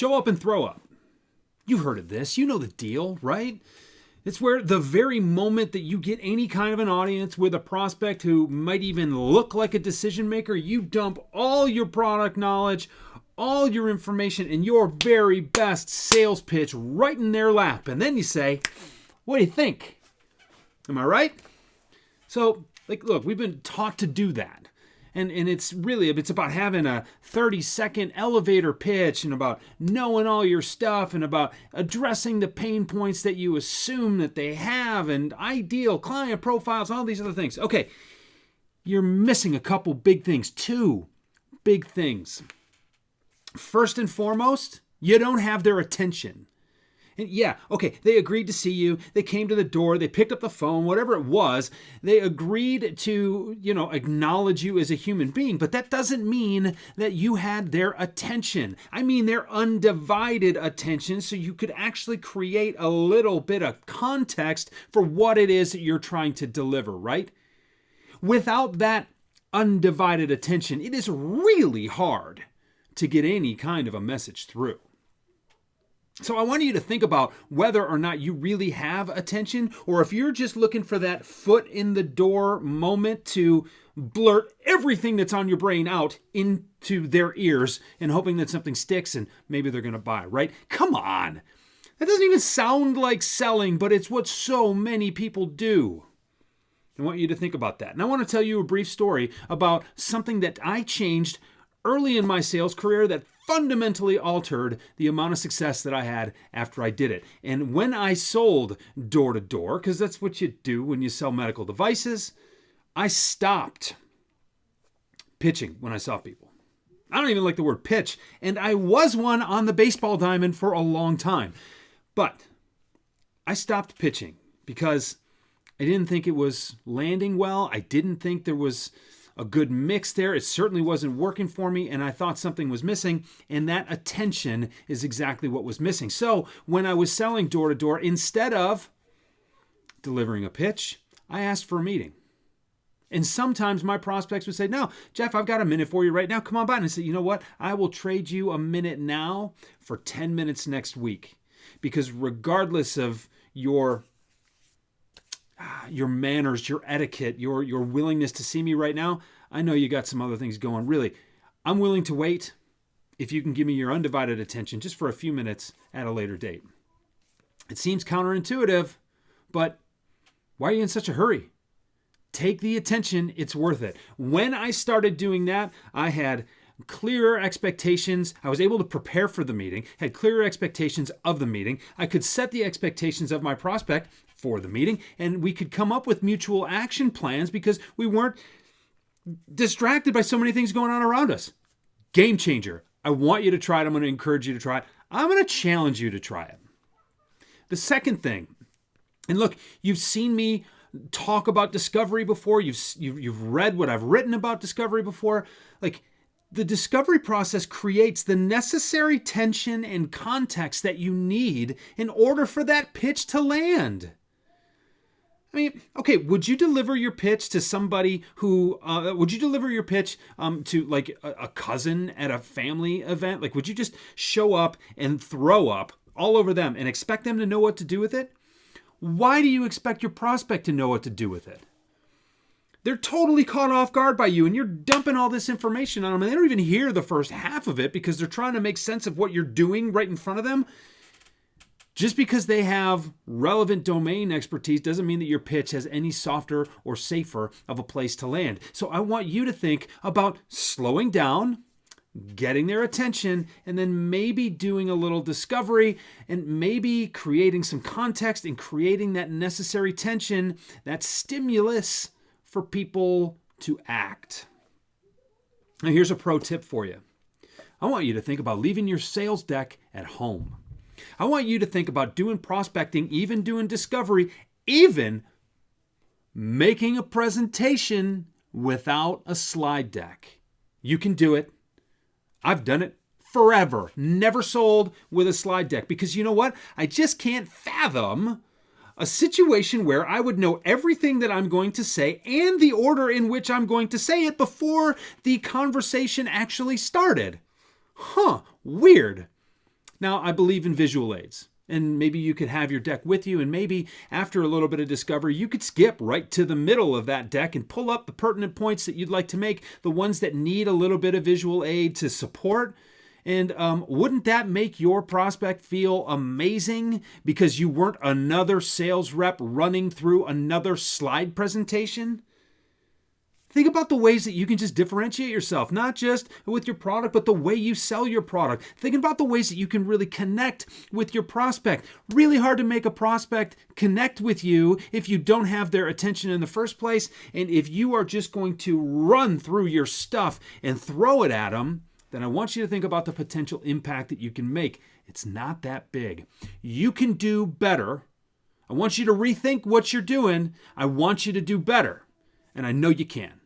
Show up and throw up. You've heard of this. You know the deal, right? It's where the very moment that you get any kind of an audience with a prospect who might even look like a decision maker, you dump all your product knowledge, all your information, and your very best sales pitch right in their lap. And then you say, what do you think? Am I right? So, look, we've been taught to do that. And it's about having a 30-second elevator pitch and about knowing all your stuff and about addressing the pain points that you assume that they have and ideal client profiles, all these other things. Okay, you're missing a couple big things, 2 big things. First and foremost, you don't have their attention. And yeah, okay, they agreed to see you. They came to the door. They picked up the phone, whatever it was. They agreed to, acknowledge you as a human being. But that doesn't mean that you had their attention. I mean their undivided attention, so you could actually create a little bit of context for what it is that you're trying to deliver, right? Without that undivided attention, it is really hard to get any kind of a message through. So I want you to think about whether or not you really have attention, or if you're just looking for that foot in the door moment to blurt everything that's on your brain out into their ears and hoping that something sticks and maybe they're going to buy, right? Come on. That doesn't even sound like selling, but it's what so many people do. I want you to think about that. And I want to tell you a brief story about something that I changed early in my sales career that fundamentally altered the amount of success that I had after I did it. And when I sold door to door, because that's what you do when you sell medical devices, I stopped pitching when I saw people. I don't even like the word pitch, and I was one on the baseball diamond for a long time. But I stopped pitching because I didn't think it was landing well. I didn't think there was a good mix there. It certainly wasn't working for me, and I thought something was missing, and that attention is exactly what was missing. So when I was selling door to door, instead of delivering a pitch, I asked for a meeting. And sometimes my prospects would say, no, Jeff, I've got a minute for you right now. Come on by. And I said, you know what? I will trade you a minute now for 10 minutes next week. Because regardless of your manners, your etiquette, your willingness to see me right now, I know you got some other things going. Really, I'm willing to wait if you can give me your undivided attention just for a few minutes at a later date. It seems counterintuitive, but why are you in such a hurry? Take the attention. It's worth it. When I started doing that, I had clearer expectations. I was able to prepare for the meeting, had clearer expectations of the meeting. I could set the expectations of my prospect for the meeting, and we could come up with mutual action plans because we weren't distracted by so many things going on around us. Game changer. I want you to try it. I'm going to encourage you to try it. I'm going to challenge you to try it. The second thing, and look, you've seen me talk about discovery before. You've read what I've written about discovery before. The discovery process creates the necessary tension and context that you need in order for that pitch to land. I mean, okay, would you deliver your pitch to somebody who, would you deliver your pitch to like a cousin at a family event? Would you just show up and throw up all over them and expect them to know what to do with it? Why do you expect your prospect to know what to do with it? They're totally caught off guard by you, and you're dumping all this information on them, and they don't even hear the first half of it because they're trying to make sense of what you're doing right in front of them. Just because they have relevant domain expertise doesn't mean that your pitch has any softer or safer of a place to land. So I want you to think about slowing down, getting their attention, and then maybe doing a little discovery and maybe creating some context and creating that necessary tension, that stimulus for people to act. Now here's a pro tip for you. I want you to think about leaving your sales deck at home. I want you to think about doing prospecting, even doing discovery, even making a presentation without a slide deck. You can do it. I've done it forever. Never sold with a slide deck because you know what? I just can't fathom a situation where I would know everything that I'm going to say and the order in which I'm going to say it before the conversation actually started. Weird. Now, I believe in visual aids. And maybe you could have your deck with you, and maybe after a little bit of discovery, you could skip right to the middle of that deck and pull up the pertinent points that you'd like to make, the ones that need a little bit of visual aid to support. And wouldn't that make your prospect feel amazing because you weren't another sales rep running through another slide presentation? Think about the ways that you can just differentiate yourself, not just with your product, but the way you sell your product. Think about the ways that you can really connect with your prospect. Really hard to make a prospect connect with you if you don't have their attention in the first place. And if you are just going to run through your stuff and throw it at them, then I want you to think about the potential impact that you can make. It's not that big. You can do better. I want you to rethink what you're doing. I want you to do better. And I know you can.